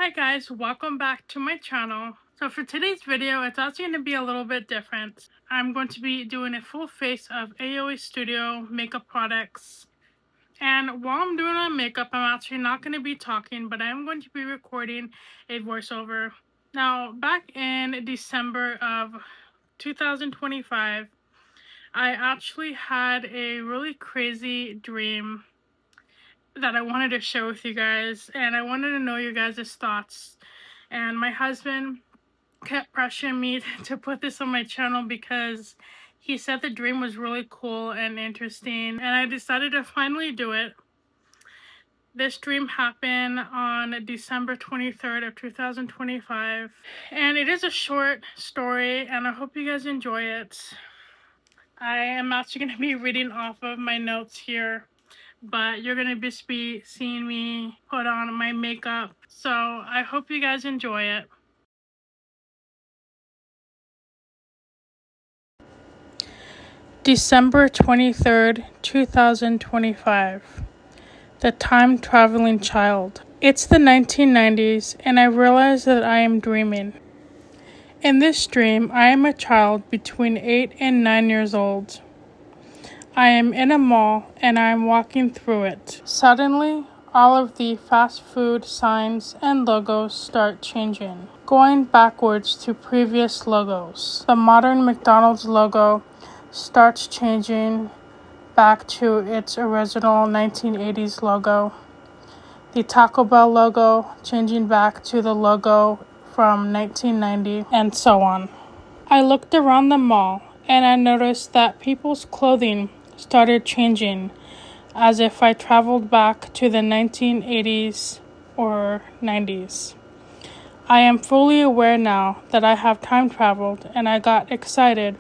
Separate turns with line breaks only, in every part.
Hi guys, welcome back to my channel. So for today's video, it's actually going to be a little bit different. I'm going to be doing a full face of AOA Studio makeup products. And while I'm doing my makeup, I'm actually not going to be talking, but I'm going to be recording a voiceover. Now, back in December of 2025, I actually had a really crazy dream that I wanted to share with you guys, and I wanted to know your guys' thoughts. And my husband kept pressuring me to put this on my channel because he said the dream was really cool and interesting, and I decided to finally do it. This dream happened on December 23rd of 2025, and it is a short story, and I hope you guys enjoy it. I am actually going to be reading off of my notes here, but you're going to just be seeing me put on my makeup, so I hope you guys enjoy it. December 23rd, 2025. The Time-Traveling Child. It's the 1990s, and I realize that I am dreaming. In this dream, I am a child between 8 and 9 years old. I am in a mall, and I am walking through it. Suddenly, all of the fast food signs and logos start changing, going backwards to previous logos. The modern McDonald's logo starts changing back to its original 1980s logo. The Taco Bell logo changing back to the logo from 1990, and so on. I looked around the mall and I noticed that people's clothing started changing, as if I traveled back to the 1980s or 90s. I am fully aware now that I have time traveled, and I got excited,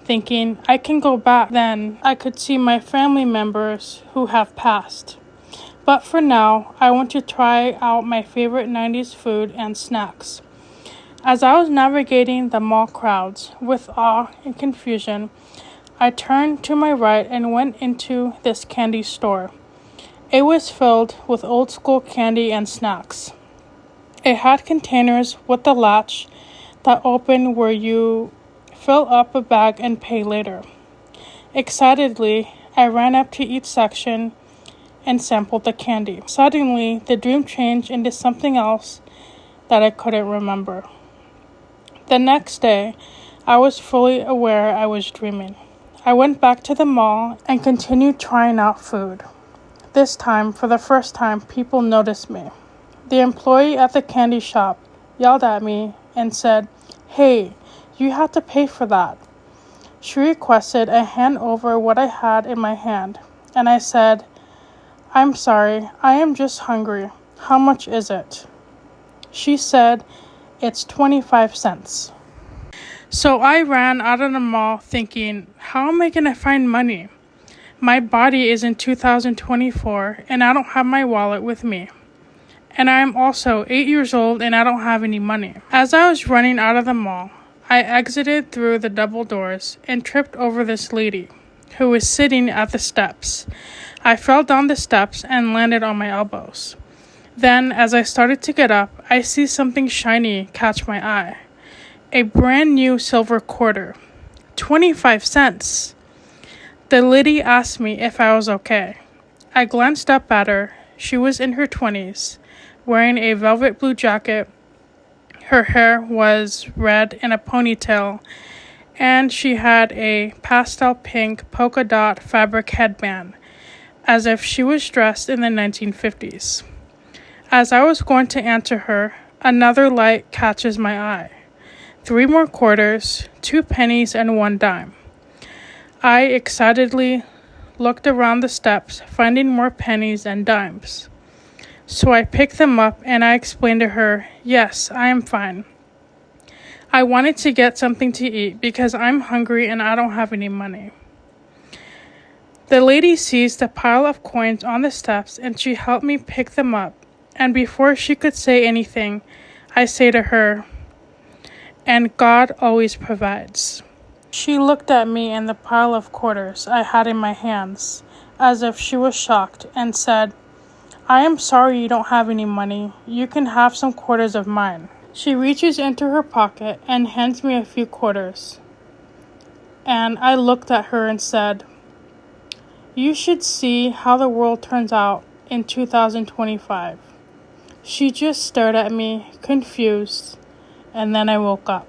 thinking I can go back. Then I could see my family members who have passed. But for now, I want to try out my favorite 90s food and snacks. As I was navigating the mall crowds with awe and confusion, I turned to my right and went into this candy store. It was filled with old school candy and snacks. It had containers with the latch that opened where you fill up a bag and pay later. Excitedly, I ran up to each section and sampled the candy. Suddenly, the dream changed into something else that I couldn't remember. The next day, I was fully aware I was dreaming. I went back to the mall and continued trying out food. This time, for the first time, people noticed me. The employee at the candy shop yelled at me and said, "Hey, you have to pay for that." She requested I hand over what I had in my hand, and I said, "I'm sorry, I am just hungry. How much is it?" She said, "It's 25 cents. So I ran out of the mall thinking, how am I going to find money? My body is in 2024 and I don't have my wallet with me. And I am also 8 years old and I don't have any money. As I was running out of the mall, I exited through the double doors and tripped over this lady who was sitting at the steps. I fell down the steps and landed on my elbows. Then, as I started to get up, I see something shiny catch my eye. A brand new silver quarter. 25 cents. The lady asked me if I was okay. I glanced up at her. She was in her 20s, wearing a velvet blue jacket. Her hair was red in a ponytail, and she had a pastel pink polka dot fabric headband, as if she was dressed in the 1950s. As I was going to answer her, another light catches my eye. 3 more quarters, 2 pennies, and 1 dime. I excitedly looked around the steps, finding more pennies and dimes. So I picked them up and I explained to her, yes, I am fine. I wanted to get something to eat because I'm hungry and I don't have any money. The lady sees the pile of coins on the steps and she helped me pick them up. And before she could say anything, I say to her, "And God always provides." She looked at me and the pile of quarters I had in my hands, as if she was shocked, and said, I am sorry you don't have any money. You can have some quarters of mine. She reaches into her pocket and hands me a few quarters. And I looked at her and said, "You should see how the world turns out in 2025. She just stared at me, confused, and then I woke up.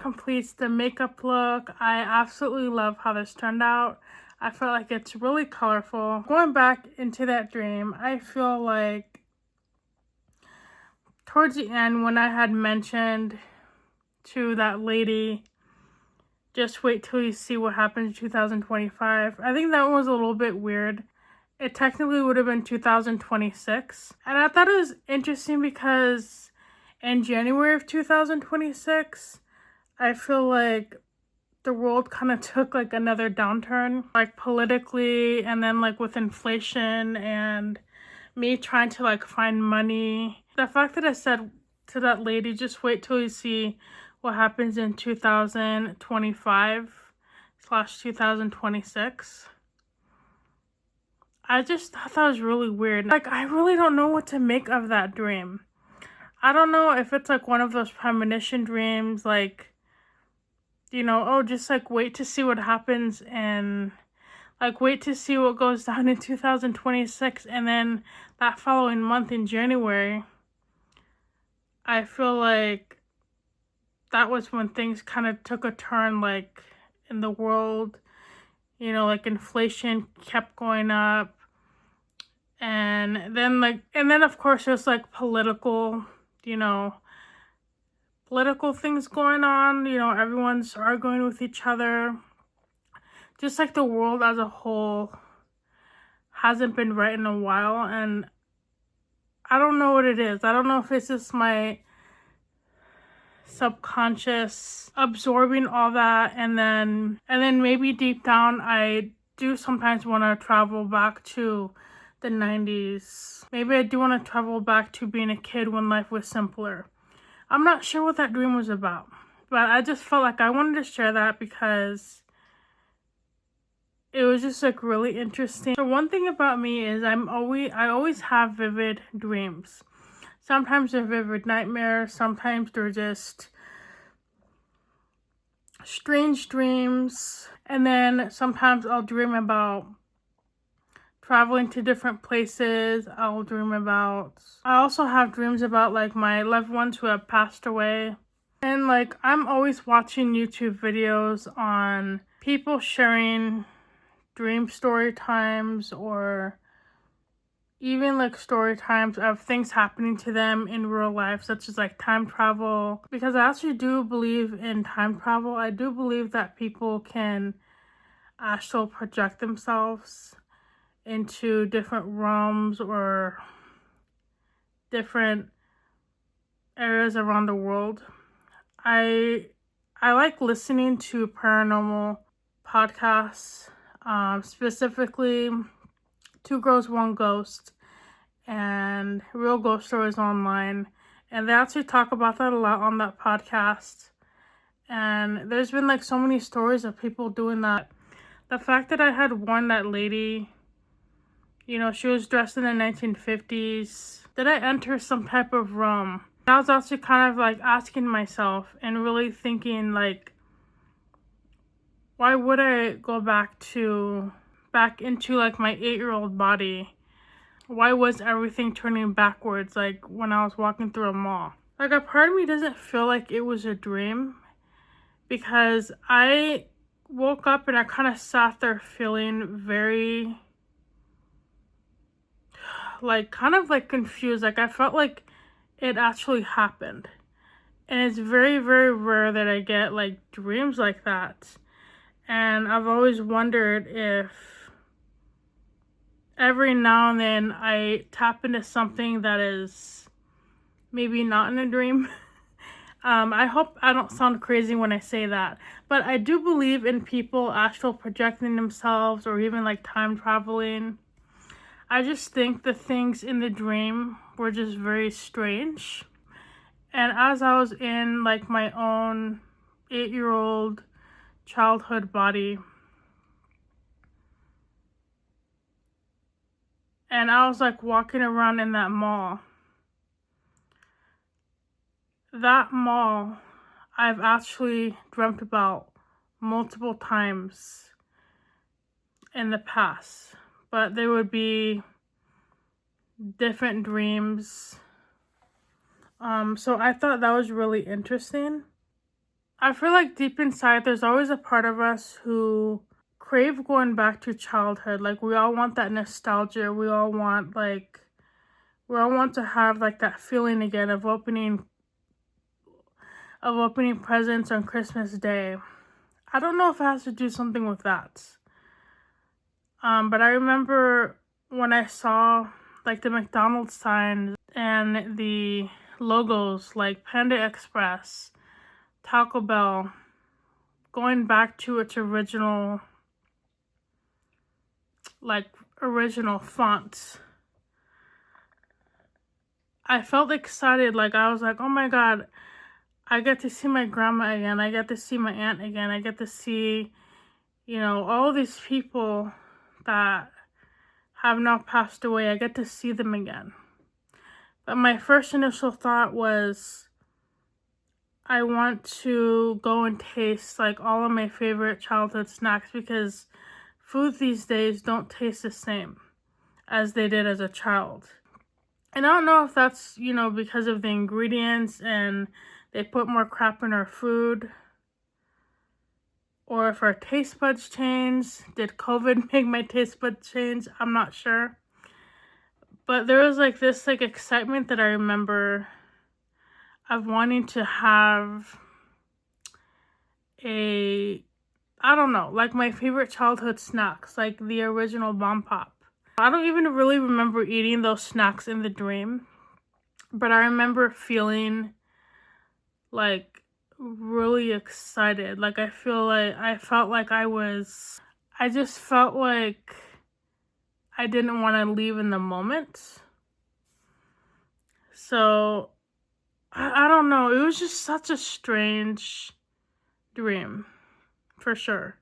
completes the makeup look. I absolutely love how this turned out. I feel like it's really colorful. Going back into that dream, I feel like towards the end when I had mentioned to that lady, just wait till you see what happens in 2025. I think that was a little bit weird. It technically would have been 2026. And I thought it was interesting because in January of 2026, I feel like the world kind of took like another downturn, like politically, and then like with inflation and me trying to like find money. The fact that I said to that lady, just wait till you see what happens in 2025/2026. I thought that was really weird. Like, I really don't know what to make of that dream. I don't know if it's like one of those premonition dreams, like, you know, oh, just like wait to see what happens and like wait to see what goes down in 2026, and then that following month in January, I feel like that was when things kind of took a turn, like in the world, you know, like inflation kept going up. And then of course there's like political, you know, political things going on, you know, everyone's arguing with each other. Just like the world as a whole hasn't been right in a while, and I don't know what it is. I don't know if it's just my subconscious absorbing all that, and then maybe deep down I do sometimes want to travel back to the 90s. Maybe I do want to travel back to being a kid when life was simpler. I'm not sure what that dream was about, but I just felt like I wanted to share that because it was just like really interesting. So one thing about me is I always have vivid dreams. Sometimes they're vivid nightmares, sometimes they're just strange dreams, and then sometimes I'll dream about traveling to different places. I also have dreams about like my loved ones who have passed away. And like I'm always watching YouTube videos on people sharing dream story times, or even like story times of things happening to them in real life, such as like time travel. Because I actually do believe in time travel. I do believe that people can astral project themselves into different realms or different areas around the world. I like listening to paranormal podcasts, specifically Two Girls, One Ghost and Real Ghost Stories Online. And they actually talk about that a lot on that podcast. And there's been like so many stories of people doing that. The fact that I had warned that lady, you know, she was dressed in the 1950s. Did I enter some type of realm? I was also kind of like asking myself and really thinking like, why would I go back into like my 8-year-old body? Why was everything turning backwards like when I was walking through a mall? Like a part of me doesn't feel like it was a dream, because I woke up and I kind of sat there feeling very like kind of like confused. Like I felt like it actually happened. And it's very, very rare that I get like dreams like that. And I've always wondered if every now and then I tap into something that is maybe not in a dream. I hope I don't sound crazy when I say that, but I do believe in people astral projecting themselves or even like time traveling. I just think the things in the dream were just very strange. And as I was in like my own 8-year-old childhood body, and I was like walking around in that mall. That mall I've actually dreamt about multiple times in the past, but there would be different dreams. So I thought that was really interesting. I feel like deep inside, there's always a part of us who crave going back to childhood. Like, we all want that nostalgia. We all want to have like that feeling again of opening presents on Christmas Day. I don't know if it has to do something with that. But I remember when I saw like the McDonald's signs and the logos like Panda Express, Taco Bell, going back to its original font. I felt excited. Like, I was like, oh my god, I get to see my grandma again. I get to see my aunt again. I get to see, all these people that have now passed away. I get to see them again. But my first initial thought was, I want to go and taste like all of my favorite childhood snacks, because food these days don't taste the same as they did as a child. And I don't know if that's, because of the ingredients and they put more crap in our food, or if our taste buds change. Did COVID make my taste buds change? I'm not sure. But there was like this excitement that I remember of wanting to have like my favorite childhood snacks, like the original Bomb Pop. I don't even really remember eating those snacks in the dream, but I remember feeling like really excited. Like, I just felt like I didn't want to leave in the moment. So I don't know. It was just such a strange dream, for sure.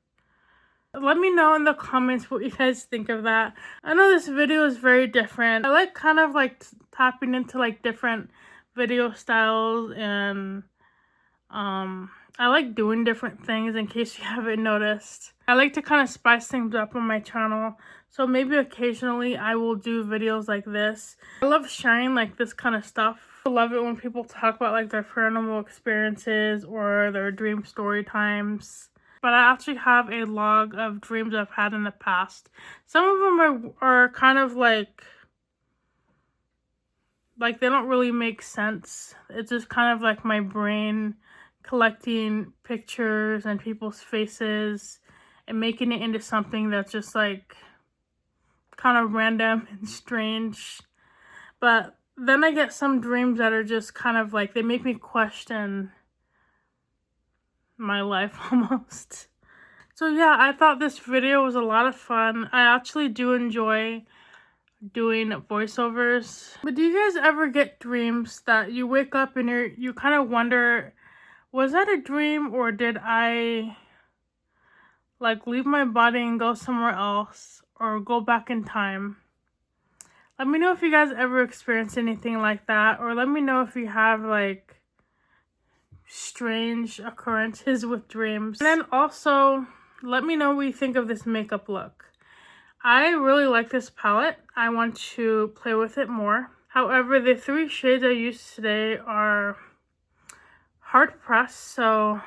Let me know in the comments what you guys think of that. I know this video is very different. I like kind of like tapping into like different video styles, and I like doing different things, in case you haven't noticed. I like to kind of spice things up on my channel, so maybe occasionally I will do videos like this. I love sharing like this kind of stuff. I love it when people talk about like their paranormal experiences or their dream story times. But I actually have a log of dreams I've had in the past. Some of them are kind of like they don't really make sense. It's just kind of like my brain collecting pictures and people's faces and making it into something that's just like kind of random and strange. But then I get some dreams that are just kind of like, they make me question my life almost. So yeah, I thought this video was a lot of fun. I actually do enjoy doing voiceovers. But do you guys ever get dreams that you wake up and you kind of wonder, was that a dream, or did I like leave my body and go somewhere else, or go back in time? Let me know if you guys ever experienced anything like that, or let me know if you have like strange occurrences with dreams. And then also, let me know what you think of this makeup look. I really like this palette. I want to play with it more. However, the 3 shades I used today are hard pressed, so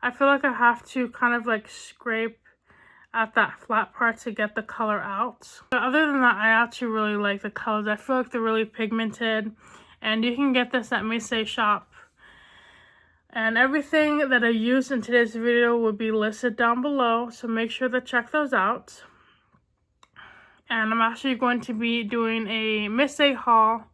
I feel like I have to kind of like scrape at that flat part to get the color out. But other than that, I actually really like the colors. I feel like they're really pigmented, and you can get this at Maybeline shop. And everything that I used in today's video will be listed down below, so make sure to check those out. And I'm actually going to be doing a Maybeline haul,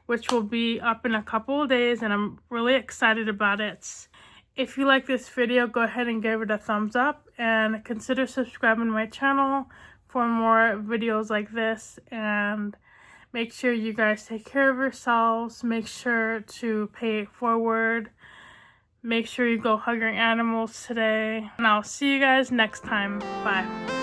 which will be up in a couple of days, and I'm really excited about it. If you like this video, go ahead and give it a thumbs up, and consider subscribing to my channel for more videos like this. And make sure you guys take care of yourselves. Make sure to pay it forward. Make sure you go hug your animals today. And I'll see you guys next time. Bye.